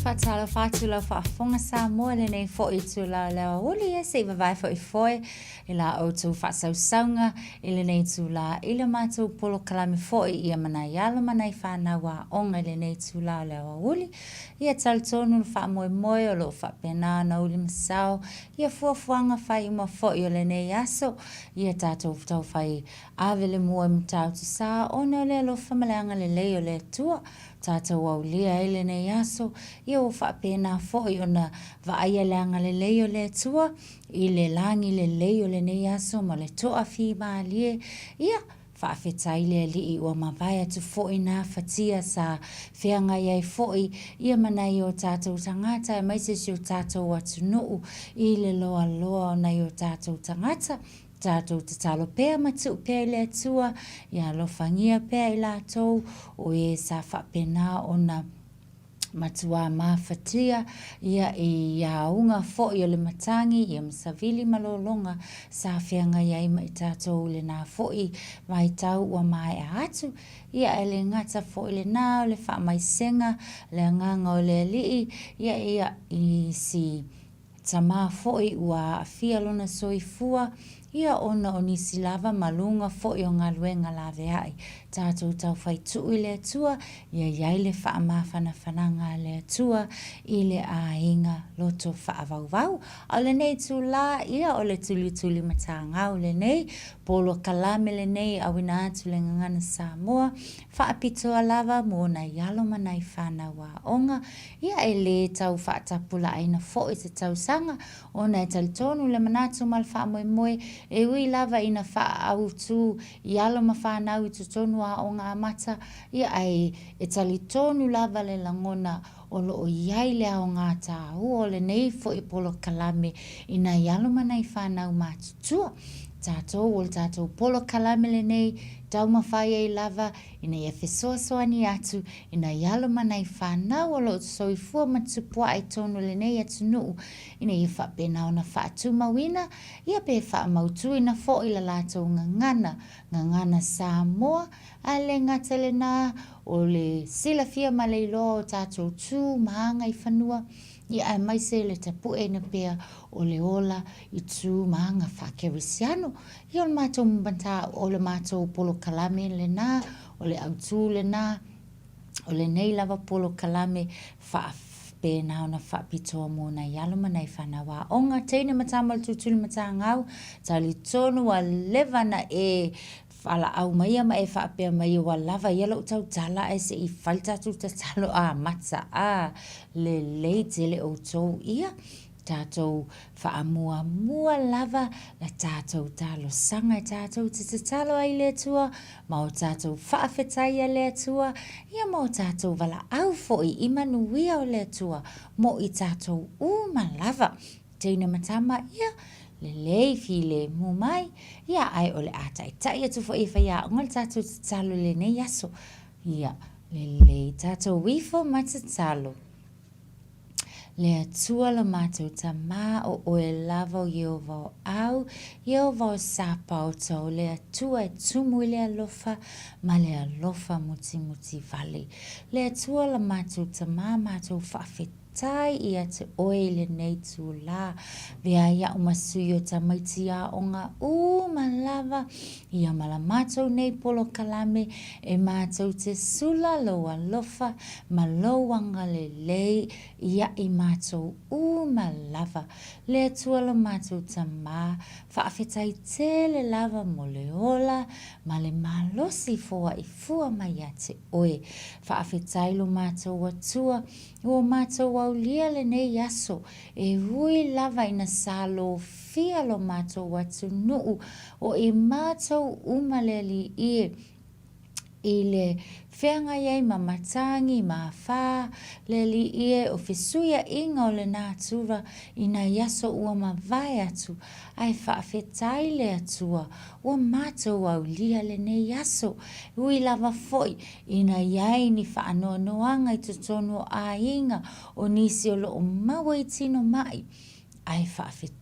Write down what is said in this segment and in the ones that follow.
whatala whatula whaafonga Samoa le nei fo I tu la leo uli e se vavai fo I foe I la o tu whasausaunga I le nei tu la I le mātou polo kalame fo I ia mana I ala mana I whanau wa onga le nei tu la leo uli ia tal tonu wha moe moe o lo wha pena na uli masao ia fuafuanga whai uma fo I o le nei aso ia tātou tau whai avele mua mtau tu sa ona le lo whamaleanga le leo le tua tātou au lia ele nei aso ia o whapena fōi o na vaaia leanga le leo le tua I le langi le leo le nei aso ma le toa fi maa lie ia whaafetai le li I o mawai atu fōi nā whatia sa whianga iai fōi ia manai o tātou tangata e maise si o tātou atu nuu I le loa loa o nei o tātou tangata tātou te talo pēr matu pēr le atua, ia lofangia pēr I lātou, o e sa whapena o na matua mawhatia, ia I aunga fo I o le matangi, ia masavili malolonga, sa whianga iai mai tātou le nā fo I vai tau ua mai a atu, ia e le ngata fo I le nā, le wha mai senga, le nganga o le lii, ia I si tama fo I ua fia lona soifua, ia ona o nisi lava malunga fo I o ngā luenga lawe ai. Tātou tau whai tuu I le atua, ia iai le wha mawhana whananga le atua, I le ainga loto wha vau. O le nei tu la, ia o le Tulituli Matāgau le nei, polo kalame le nei, awina atu le ngangana Samoa, wha apitoa lava mo na ialo manai whana wa onga, ia e le tau wha tapula aina fo I te tau sanga, ona e talitonu le manatu mal wha moe moe, e ui lava ina wha au tu I alo ma whanau I tutonu a o ngā mata, ia ai e talitonu lava le langona o lo o iai lea o ngā tāu o le nei fo I polo kalame ina I alo manai whanau mātutua. Tātou o le tātou polo kalame le nei, tau mawhai ai lava, ina ia whesoa soani atu, ina I alo manai whanau o lo soifua matupua ai tonu le nei atu nuu, ina ia whapena o na whaatu mawina, ia pe wha mautu ina fo I la lātou ngangana Samoa, a le ngata le nā, o le sila fia maleilo o tātou tū, mahanga I whanua, ia ai mai se le tapu e na pea o le ola I tū mahanga whakerisiano. Ia o le mātou mbanta o le mātou polo kalame le nā, o le autū le nā, o le nei lava polo kalame pēnā o na whapitoa mō na ialo manai whanawa. O ngā teine matamal Tulituli Matāgau, tali tonu a levana e whala au mai ama e whapea mai o lava ialo tau tala e se I whaitatu ta talo a mata a le leitele o tau ia. Tātou whaamua mua lava la tātou talo sanga tātou te talo ai le tua, ma o tātou whaafetai a le tua, ia ma o tātou wala au foi I manuia o le tua, mo I tātou uma lava. Teina matama ia, le lei fi le mu mai, ia ai o le atai tai atu foi whaia, ngal tātou te talo le nei aso, ia le lei tātou wifo mata talo. Le atua la mātou ta mā o e lava o ieo vau au, ieo vau sapa o tau le atua e tumu I le alofa, ma le alofa muti muti vale. Le atua la mātou ta mā mātou whawhetai ia te oe le nei tu la, vea ia umasui o ta maitia o ngā malava, ia mala mātou nei polo kalame, e mātou te sula lo alofa, ma lo wanga le lei, ia I mātou malava. Le atua la mātou ta mā, whaafetai te le lava mo le ola, ma le malosi foa I fua mai a te oe. Whaafetai lo mātou atua, o mātou au lia le nei aso, e hui lava ina salo fia lo mātou atu nuu, o I mātou umaleli I le whenga iei ma matangi, ma whā, le li ie o whesuia inga o le nātura ina iaso ua ma vai atu, ai whaafetai le atua, ua mātou au lia le ne iaso, ui lava foi, ina iei ni whaanoa noanga I tutonu a inga, o nisi o lo o maua I tino mai, ai whaafetai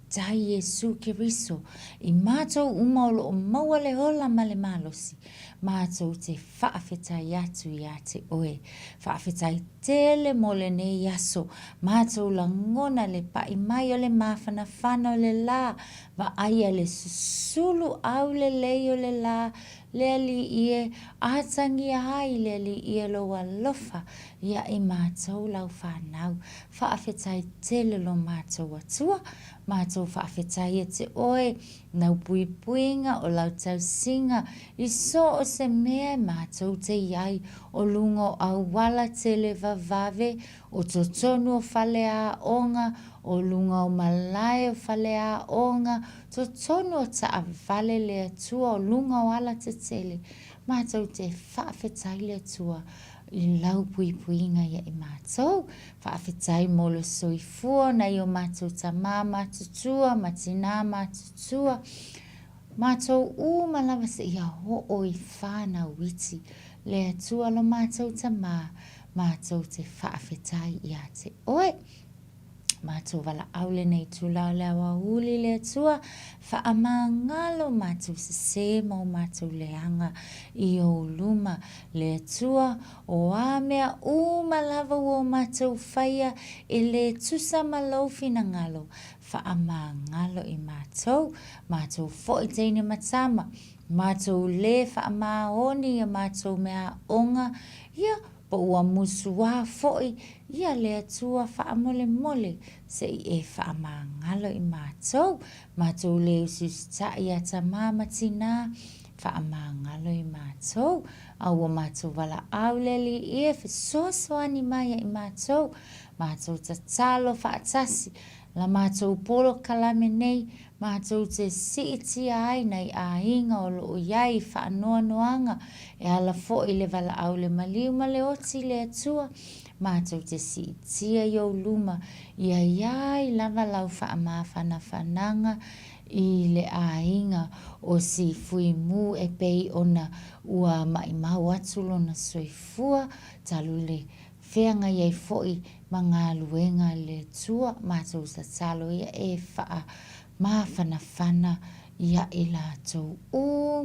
Jesu Keriso, I mātou uma o lo o maua le hola ma le malosi, mātou te whaafetai atu i a te oe. Whaafetai tele mo le nei aso, mātou la ngona le pai mai o le mawhana whana o le la, wa aia le susulu au le lei o le la, le ali ie, atangi ai le ali ie lo alofa, ia i mātou lau whanau, whaafetai tele lo mātou atua, mātou whaafetai e te oe, nau pui puinga o lau tau singa, i so o se mea mātou te iai, o lungo au wala te le vavave, o totonu o whale a onga, o lunga o malai o whale a onga, totonu o ta vale le atua, o lunga o ala te tele, mātou te whaafetai le atua, i lau pui puinga ia i mātou, whaafetai mo le soifua, na i o mātou ta mama tutua, matina mātutua, mātou malawa se ia ho o i whāna witi, le atua lo mātou ta mātou te whaafetai ia te oe. Mātou wala aule nei tūlau le awa uli le atua, whaamangalo mātou se mo mātou leanga i o luma le atua, o amea malawa o mātou whaia e le tusa malofi na ngalo, whaamangalo i mātou foi teine matama, mātou le whaamahoni a mātou mea onga, ia, po ua musua foi, ia le atua whaamole mole, se i e whaamangalo i mātou le ususta i ata māmatina, whaamangalo i mātou, au o mātou wala auleli i e whesosoani mai i mātou tatalo whaatasi, la mātou polo kalame nei, mātou te siiti ai nei a inga o loo iai whaanoa noanga, e ala fo i le wala au le maliu ma le oti le atua, mātou te siiti ai o luma, ia iai lava lau whaamawhana whananga, i le a inga o si fui mu e pei ona ua mai mau atu lona soifua, talu le whianga iai foi ma ngā luenga le tua, mātou sa talo ia e wha mawhana ia i lātou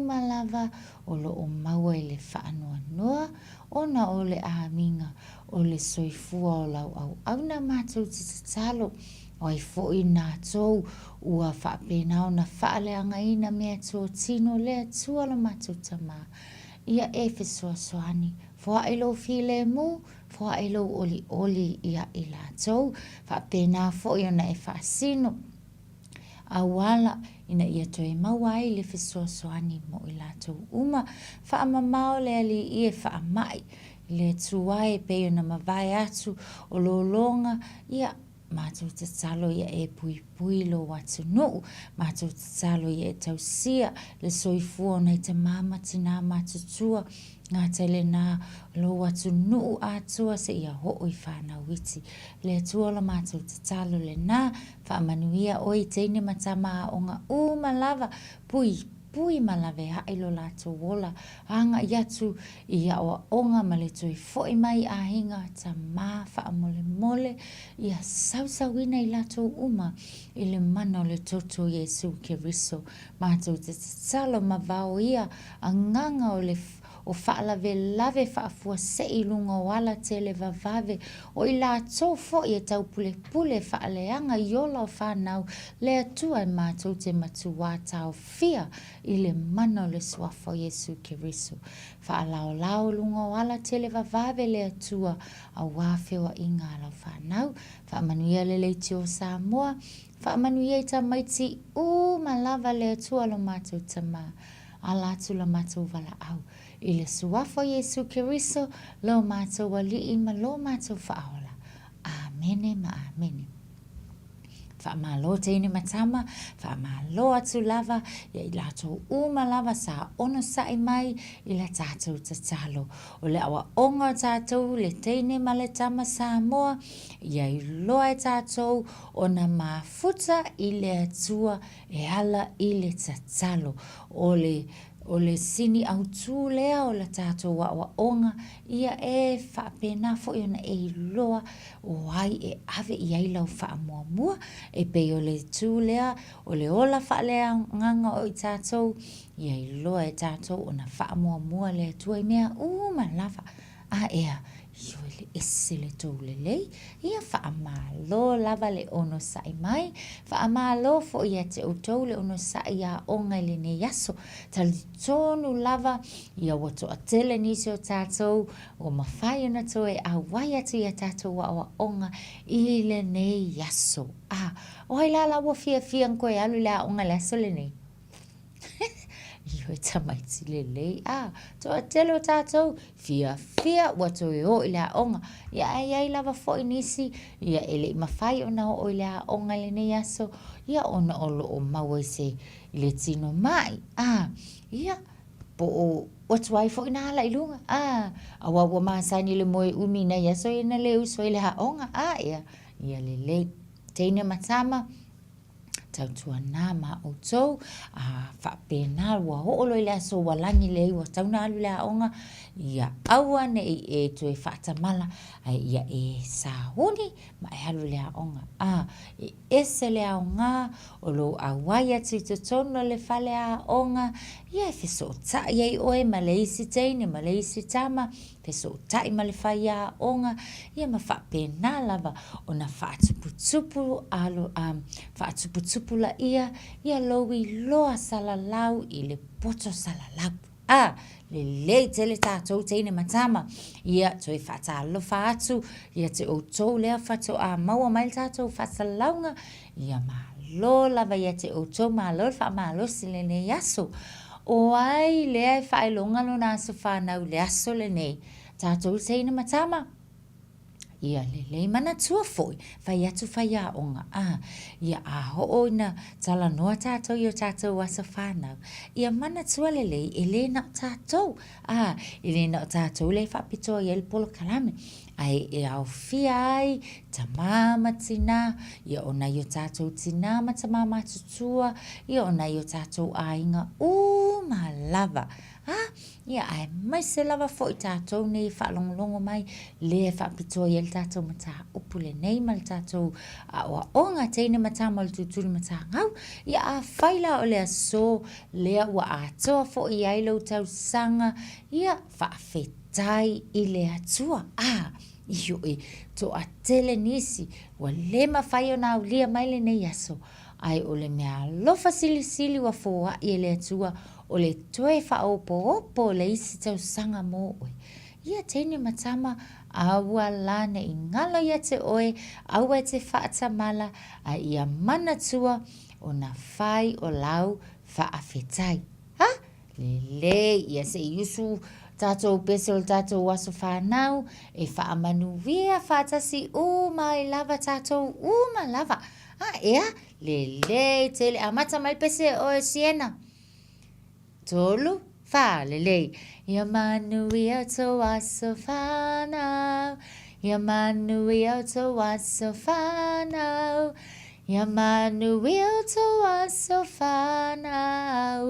malava o lo o maua i le whaanoa noa, ona o le aminga o le soifua o lau au na mātou te talo, o ai foi nātou ua whapena o na whaaleanga ina mea tō tino le atua lo mātou tama, ia e whesoasoani, fua ilo file mu, fua ilo oli ia i lātou, whapena foi o na e whaasino, awala ina ia toe mawai le whesoasoani mo i lātou uma, whaamamao le ali ia whaamai, le tuai peo na mawai atu o lo longa, ia mātou te talo ia e pui lo watu nuu, mātou te talo ia e tausia, le soifua nei te mama tina mātutua, ngā tele nā lo watu nuu atua se ia ho'o i whāna witi. Le atua la mātou te talo le nā, whaamanuia oi teine matama o ngā malava, pui malave hailo lātou wola, anga iatu i awa onga ma le toi foi mai a hinga ta mā whaamole mole, ia sausawina i lātou uma, i le mana o le toto Jesu Keriso, mātou te talo ma vau ia, a nganga o le o whaalave lave whaafua se i lunga o ala te le vavave, o i la tō fo i e tau pule whaaleanga i ola o whanau, le atua i mātou te matua tau fia i le mana o le suafo Jesu Keriso. Whaalao lunga o ala te le vavave le atua a wāwhewa i ngā lau whanau, whaamanuia le leiti o Samoa, whaamanuia i ta maiti malava le atua lo mātou tama, ala atu la mātou wala au. I le suafo Jesu Keriso, lo mātou wali ima lo mātou whaola. Amene ma amene. Whaamalo teine matama, whaamalo atu lava, ia i lātou malava sa ono sai mai i la tātou tatalo. O le awa onga tātou le teine ma le tama Samoa, ia i loa tātou o na mafuta i le atua e ala i le tatalo. O o le sini au tū lea o la tātou wa onga ia whaapena fo i ona loa o ai ave i ai lau wha mua mua pe o le tū lea o le ola wha lea nganga o i tātou ia loa tātou o na wha mua mua lea tua i mea ma lava ea Io le ese le tau le lei, ia whaamalo lava le ono sai mai, whaamalo fo ia te o tau le ono sai a onga le ne yaso, tali tonu lava, ia wato a tele nisi o tātou, o mawhai ona tau a wai atu ia tātou wa onga i le ne yaso. O hai la wa fia nkoe alu le a onga le aso le nei. Io tamaiti lelei to tele o tātou fia wato o i le onga ia ai lava fo inisi ia ele mawhai ona o i le onga le nei aso ia ona olo o maua se le tino mai ia po o watu ai fo ina ala ilunga awa maasani le moe umi na ia so ina le uso i le onga ia lelei teine matama tautua nā ma o tau, whapena ua hoolo i lea so walangi lei wa tauna alu lea onga, ia aua ne tue whaatamala, ia sahuni ma halu lea onga. Ese lea onga, o lo awai atu te tono le whale a onga, ia fiso ta iei oe ma le isi teine, ma le isi tama, fiso ta i ma le whai a onga, ia ma whapena lava, o na whaatuputupu alo, whaatuputupu pula ia lowi loa salalau i le poto salalau. Le lei tele tātou teine matama. Ia toi whatalo whaatu, ia te o tau lea whato a maua mai tātou whatalaunga. Ia ma lo lava ia te o tau ma lo wha ma lo sile ne yaso. O ai lea whaelonga lo nāso whanau le aso le nei. Tātou teine matama. Ia lelei mana tua foi, whai atu whai a onga. Ia ho ina tala noa tātou i o tātou wasa whanau. Ia mana tua lelei, ele na tātou. Ele na tātou le whapitoa i el polo kalame. E au fia ai, ta mama tina, ia ona i o tātou tina ma ta mama tutua, ia ona i o tātou ainga ma lava. Ia ai mai se lava fo i tātou nei whaalongolongo mai le whapitoa i el tātou mata upule nei ma le tātou o onga teine mata ma le Tulituli Matāgau. Ia whaila o lea so lea ua atoa fo i ailau tau sanga ia whaafetai i lea tua. Io to a tele nisi wa lema whai o nā ulia mai le nei aso. Ai o le mea lofa sili wa fōa i le tua o le toe whaopo le isi tau sanga mō oe. Ia teine matama aua lana i ngalo ia te oe, aua te whaatamala, ia mana tua o na whai o lau whaafetai. Le ia se iusu tātou pesol tātou waso whanau, e whaamanuia whaatasi mai lava tātou ma lava. Ea, le tele, amata mai pese o siena. Tolu, lelei. Ia manui au tō waso whanau. Ia manui au tō waso whanau. Ia manui au tō waso whanau.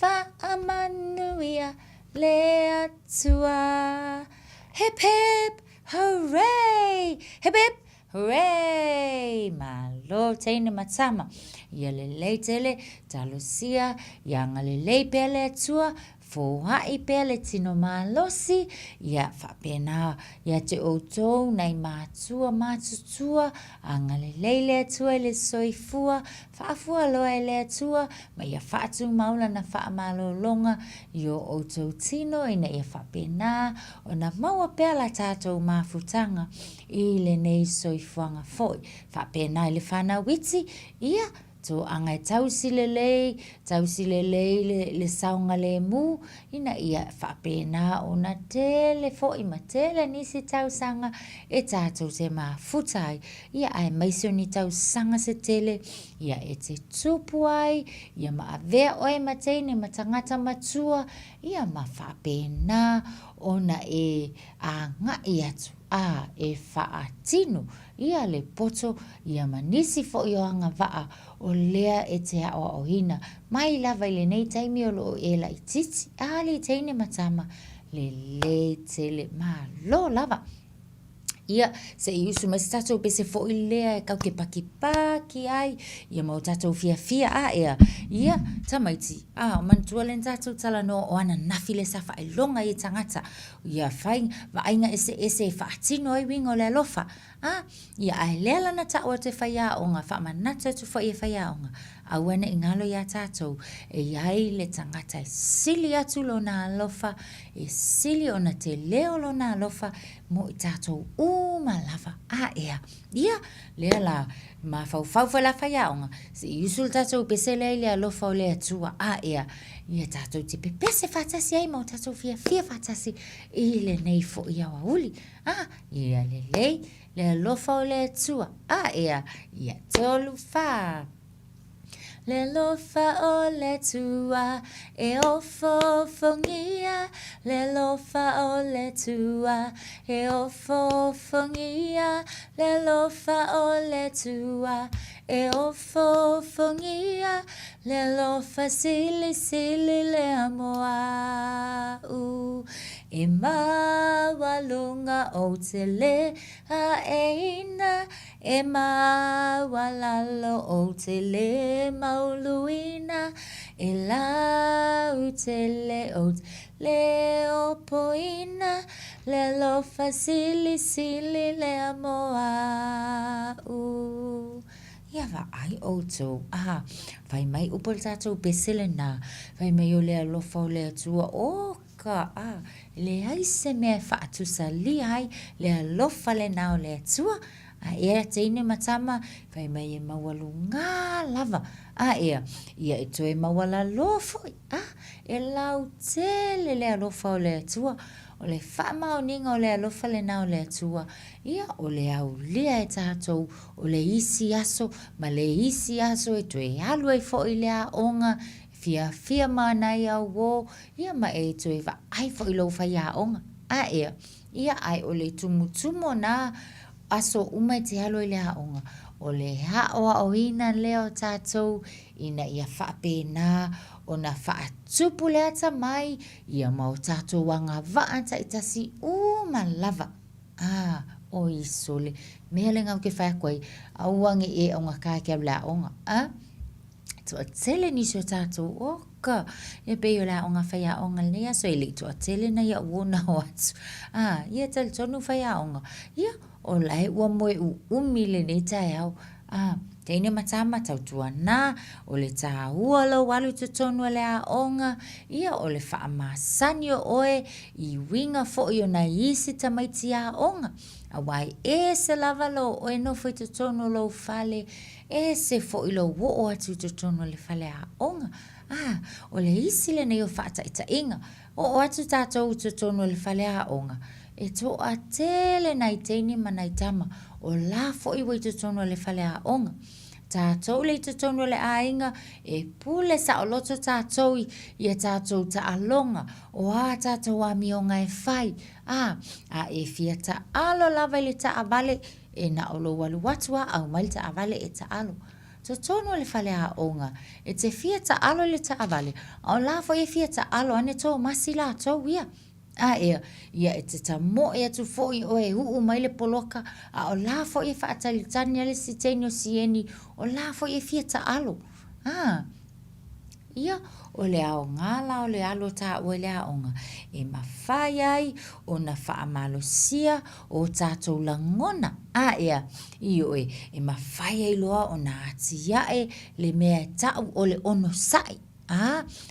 Whaamanuia le atua. Hip hip, hooray! Hip hip, hooray! Malo teine matama. Ia lelei tele, talosia, ia ngalelei pele atua, fōhai pele tino malosi, ia whapena, ia te outou, nei mātua, mātutua, angalelei le atua le soifua, whaafua loa le atua, ma ia whaatu maula na whaamalolonga, io outou tino, ina ia whapena, o na maua pela tātou mafutanga, i le nei soifuanga foi, whapena i le whanawiti, ia, to anga tausi lelei le saunga le mu ina ia whapena o na tele fo i matele nisi tausanga e tātou te mafutai ia ai maisio ni tausanga se tele ia e te tupu ai ia ma avea oe mateine matangata matua ia ma whapena o na a ngai atu e whaatino ia le poto ia manisi fo i o anga waa o lea e te hao o hina mai lava i le nei taimi o lo e la i titi le teine matama le tele ma lo lava ia se i usu mai tatou pese fo i lea e kau ke paki ai ia mau tatou fia ia tamaiti o mantua len tatou tala no o ana nafi le safa i longa i tangata ia fai vainga ese e whaatino ai wingo le alofa ia ai lea lana ta o te whaia onga whamanata tu whai e whaia onga awana i ngalo ia tatou e iai le tangata e sili atu lo na alofa e sili ona te leo lo na alofa mo i tatou malava ia lea la ma fau la whaia onga se i usul tatou pese lea le alofa o le atua ia tatou te pepese whatasi ai mau tatou fia whatasi i le nei fo i awa uli ia le lei le alofa o le atua ia tolu wha le lofa o le tua e ofo fongia le lofa o le tua e ofo fongia le lofa o le tua e ofo fongia le lofa sili le amoa e mawalunga o te le ina e mawalalo o te le mauluina e lau te le o le opoina le lofa sili le amoa ia ai outou vai mai upo le tatou pesele na vai mai o le alofa o le atua ka le ai se mea whaatusalia ai le alofa le nao le atua ia teine matama vai mai e mawalu ngā lava ia e toe mawala lofo e lau tele le alofa o le atua o le whaamaoninga o le alofa le nao le atua ia o le au lia e tātou o le isi aso ma le isi aso e toe alu e fo i lea onga fia manai au wo ia ma e toe va ai fo i lo whai a onga ia ai o le tumutumo na aso umai te halo i lea onga o le haoa o ina leo tātou ina ia whapena o na whaatupu le ata mai ia mau tātou wanga vaata i tasi lava o isole mea le ngau ke whaia koe auange e o ngā kākia la onga tua tele ni so tātou oka e peo la onga whaia onga lea so ili tua tele na ia uona o atu ia tali tonu whaia onga ia o lai ua moe umile ne tae au teine matama tau tua na o le tāhua lau walu tutonu le a onga ia o le whaamasani o oe i winga fo i o na isi tamaiti a onga awai se lava lo oe no fo i tutonu lau fale se fo i lau wo o atu tutonu le fale a onga o le isi le nei o whaata ita inga o atu tātou tutonu le fale a onga e to a tele nai teini manai tama o la fo i wei tutonu le fale a onga tātou le tutonu le ainga e pule sa o loto tātou i tātou ta alonga o tātou a mionga e whai e fia ta alo lava le ta avale e na olo walu watua au mai ta avale e ta alo tutonu le fale a onga e te fia ta alo le ta avale o la fo e fia ta alo ane tō masila tō ia ia e te ta mo e atu fo i o e uu mai le poloka o la fo e whaatali tania le siteni o sieni o la fo e fia ta alo ia o le ao ngala o le alo ta o le aonga e mawhai ai o na whaamalosia o tātou langona ia io e mawhai ai loa o na atiae le mea tau o le ono sai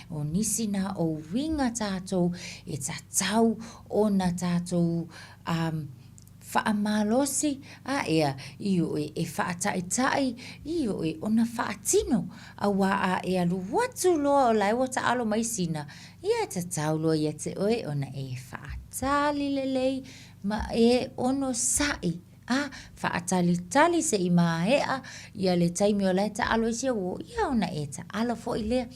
o nisi na o winga tātou e tātou o na tātou whaamalosi ia io e whaataitai io o na whaatino awa e alu watu loa o lai wata alo mai sina ia tātou loa ia te oe o na e whaatali lelei ma e ono sai whaatali se i mahea ia le taimi o lai ta alo isi o ia o na e ta alo fo i lea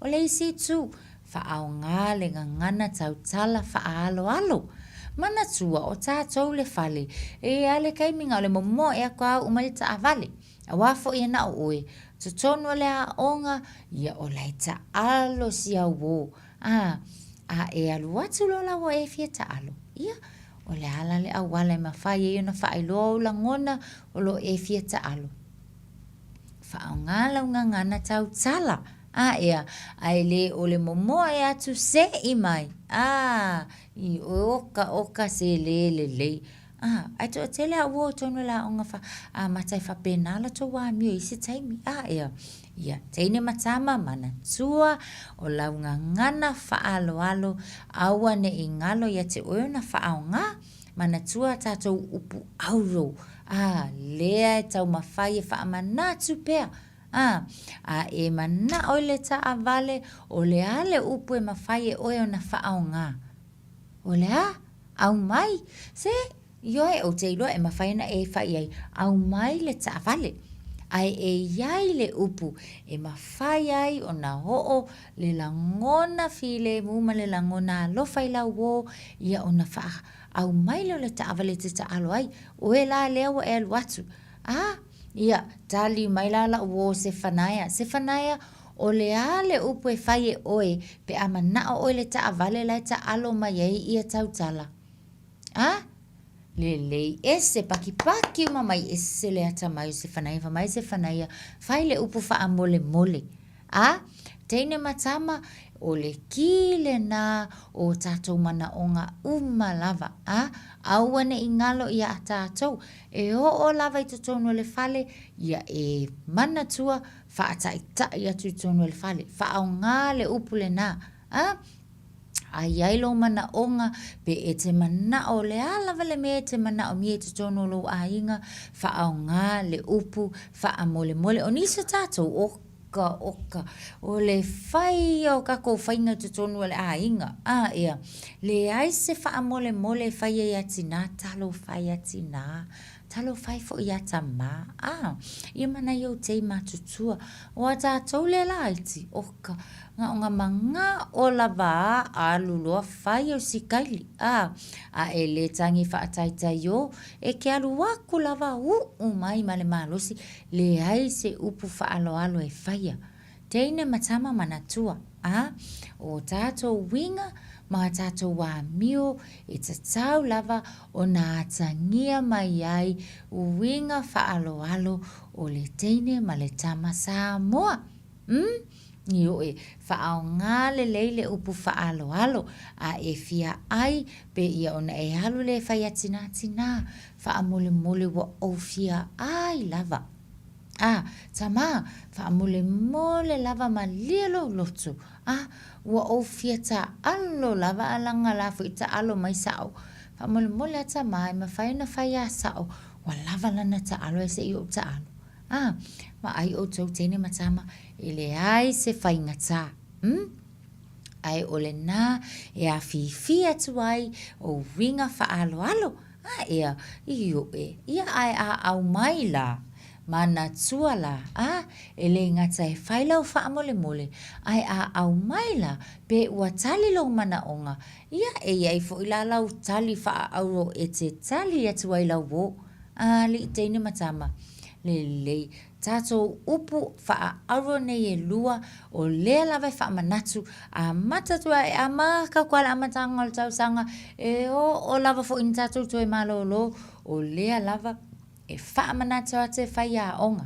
o le isi tu whaao ngā le ngana tau tala whaalo alo mana tua o tātou le fale. E ale kaiminga o le momo e a kua umale ta avale. A wafo ia na o oe. Tonu le a onga ia o lai ta alo si a wo. A e alu watu lola wo e fia ta alo. Ia o le ala le a wale mawhai e ona whae loa la ngona o lo e fia ta alo. Whao ngala unga ngana tau tala. Ea, ai le o le momo e atu se i mai. I oka se le. Ai to tele a wo tonu la onga matai whapenala to wa mio isi taimi. Ea, ia, teine matama mana tua o launga ngana whaalo aua ne i ngalo ia te oiona whaao ngā mana tua tātou upu auro. Lea tau mawhai e whaamanatu pea. E mana oile ta avale o le ale upu e mawhai e oe o na whaao ngā. O le au mai, se ioe o te iloa e mawhai na e whai ai, au mai le ta avale. Ai e iai le upu e mawhai ai o na hoo le langona file muma le langona lofai lau wo ia o na wha au mai le ta avale te ta alo ai, o e la leo e aluatu. Ia, tali mai la wo se whanaia o le ale upu e whai e oe pe ama na o le ta avale lai ta alo mai ei ia tautala. Le ese paki umamai ese le ata mai se whanaia whai le upu wha mole. Teine matama o le kile na o tātou mana o ngā umalava. Auane i ngalo ia a tātou. E o lava i tonu le fale, ia e mana tua whaatai atu i tonu le fale. Whaau ngā le upu le nā. Ai ailo mana onga pe e te mana o le alava le me te mana o mie te tonu lo a inga. Whaau ngā le upu, wha mole. O nisa tātou oka. O le whai o kako whainga te tonu le a inga. Ea. Le aise wha mole whai e atina, talo whai atina. Talo whai fo i ata mā. Ia mana iau te matutua. O a tātou le laiti. Oka. Nga manga o lava a luloa whai o si kaili. E le tangi whaataitai o. E ke alu waku lava mai male malosi. Le aise upu whaaloalo e whaia. Teine matama manatua. O tātou winga. Mga tātou wā mio e tatau lava o nā tangia mai ai winga whaaloalo o le teine ma le tama Samoa. Io e whaao ngā le leile upu whaaloalo e fia ai pe ia ona e halu le whai atina wha mole wa o fia ai lava. Tama wha mole lava ma lielo lotu. Wa o fia ta alo lava alanga lafo i ta alo mai sao. Wha mole ata mai ma whai na whai a sao. Wa lava lana ta alo e se i o ta alo. Ma ai o tau tene matama ele ai se whai ngata. Ai ole nā e a whiwhi atu ai o winga whaaloalo. Ia ai a au mai la. Mana tua la, ele ngata e whailau wha mole. Ai a au mai la, pe ua tali lau mana onga. Ia ai fo ila lau tali wha auro e te tali atu ai lau wo. Li teine matama. Le tātou upu wha auro nei e lua o lea lawa wha manatu. Matatua e a maka kuala amatanga o tau sanga. E o lava fo in tātou tu e malo lo o lea lava. E wha manatu ate whai a onga.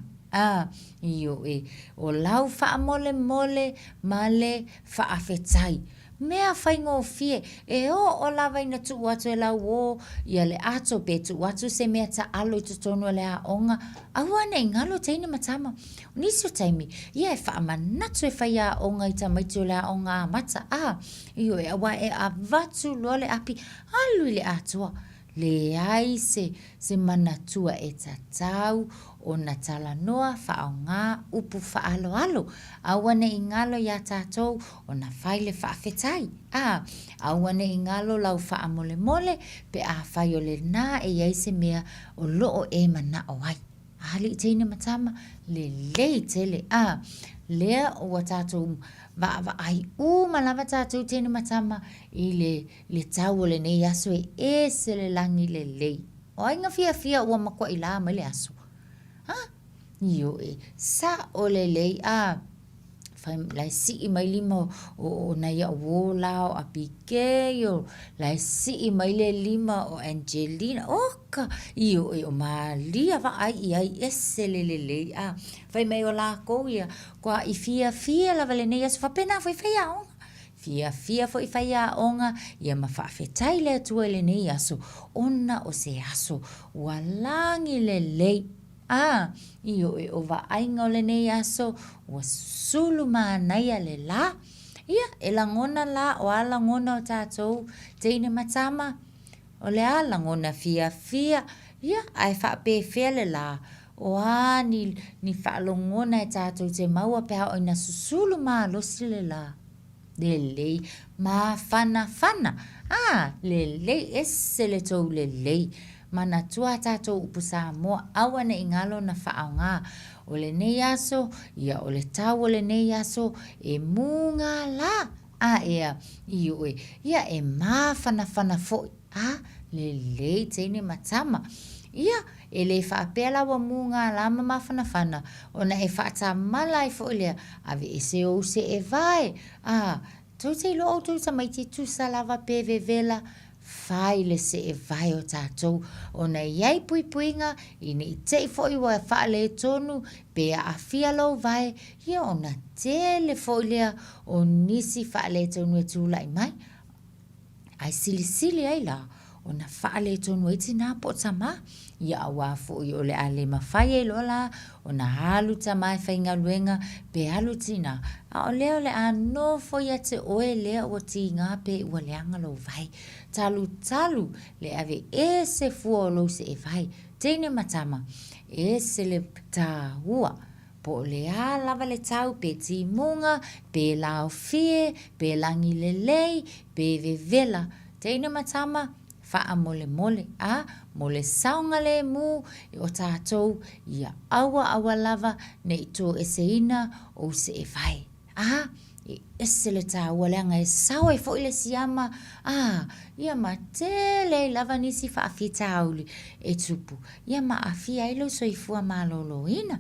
O lau wha mole male wha awhetai. Mea whai ngō fie. E o lawa ina tu watu e lau o. Ia le ato pe tu watu se mea ta alo i tu tonu le a onga. Awane ngalo teine matama. Niso taimi. Ia e wha manatu e whai a onga i ta maitu le a onga a mata. E awa e a vatu loa le api. Alu le atua. Le ai se manatua e tatau o na tala noa whao ngā upu whaaloalo. Awane i ngalo ia tātou o na whaile whaafetai. Awane i ngalo lau wha mole pe a whai o le nā e ai se mea o loo e mana o ai. Ali teine matama le tele lea ua tātou va ai malava tātou teine matama i le tau o le nei aso e se le langi le. O ainga fia ua makua i la ma le aso. Io sa o le lei lai si mai lima o na ia wola o apike yo lai si mai le lima o Angelina oka io o malia va ai esele le fai mai o la ko ia kwa I fia la vale nei as fa pena foi fai on fia foi fai onga ia ma fa fetai le tu le nei aso ona o se aso walangi le io o va ainga o le nei aso ua sulu manai a le la. Ia, e langona la o a langona o tātou teine matama. O le a langona fia. Ia, ai whape fea le la. O a ni whaalongona e tātou te maua pēha o ina susulu maa losi le la. Le lei, maa fana. Le lei, ese le tau le lei. Mana tua tātou upu Samoa awana ingalo na whaonga. O le nei aso, ia o le tau o le nei aso, e munga la. Ia e mawhana foi. Le lei teine matama. Ia, e le whaapela wa munga la mawhana. Ona e whaatamala e fo lea, ave e se o se e vai. Tau te ilo au tau tamaiti tu salava peve vela. Fai le se e vai o tātou. O na iai puipuinga, I ne te foi wa whaale tonu, pe a fia lau vai, ia o na tele foi lea o nisi whaale tonu e tūlai mai. Ai sili ai la, o na whaale tonu e tina po tama, ia awa foi o le ale mawhai e lola, o na halu tamai whainga luenga, pe halu tina. O leo le ano foi a te oe lea o ti ngā pe ua leanga lau vai. Talu, le ave e se fua lo se e vai. Teine matama, e se le tāua. Po le a lava le tau pe ti munga, pe lao fie, pe langi le lei, pe vevela. Teine matama, faa mole, mole saunga le mu, o tātou, ia awa lava, ne ito e se ina o se e vai. Ese le tāua leanga e sawa e fo ile siyama. Ia ma tele lava nisi whaafi tāuli e tupu. Ia ma awhia ilo soifua malolo ina.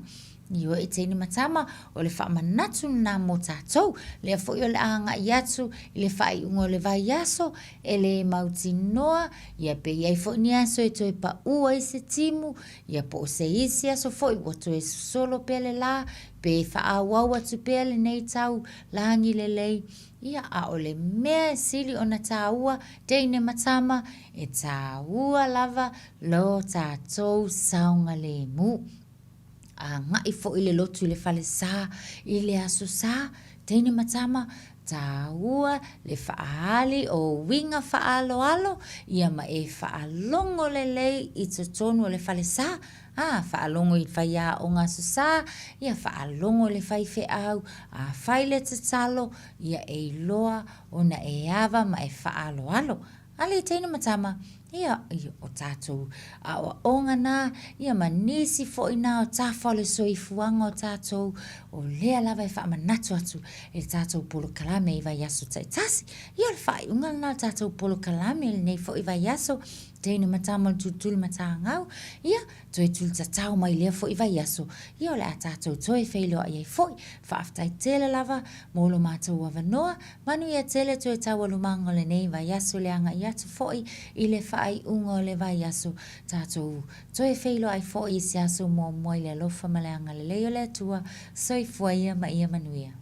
Io e teini matama o le whaamanatu nā mo tātou. Le fo i le anga i atu, le whai ungo le vai aso, e le mauti noa, ia pe iai fo ni aso e toi pa ua i se timu, ia po se isi aso fo i wato e solo pele la, pe whaawau atu pele nei tau, langi le lei, ia a o le mea sili o na tāua, teine matama, e tāua lava lo tātou saunga le mu. Ngai fo ile lotu ile fale sa, ile aso sa, teine matama, tāua le whaali o winga whaalo, ia ma e whaalongo le lei I te tonu le fale sa, whaalongo I whaia o ngā so sa, ia whaalongo le whai whe au, whaile te talo, ia e loa o na e awa ma e whaalo. Ale teine matama, ia o tātou o ongana, ia manisi fo ina o tāwhale soifuanga o tātou, o lea lava e whaamanatu atu, e tātou polo kalame I vai aso taitasi. Ia le whai ungana tātou polo kalame, le nei fo I vai aso, teine matama le Tulituli Matāgau, ia toi tulitatau mai lea fo I vai aso, ia o le a tātou toi whailo ai foi, whaaftai tele lava, molo mātou awanoa, manu ia tele toi tawalumanga le nei vai aso le anga I atu foi, I le whai unga le vai aso, tātou toi whailo ai foi I se aso mua le alofa ma le anga le leo le atua, soi fuaia ma ia manuia.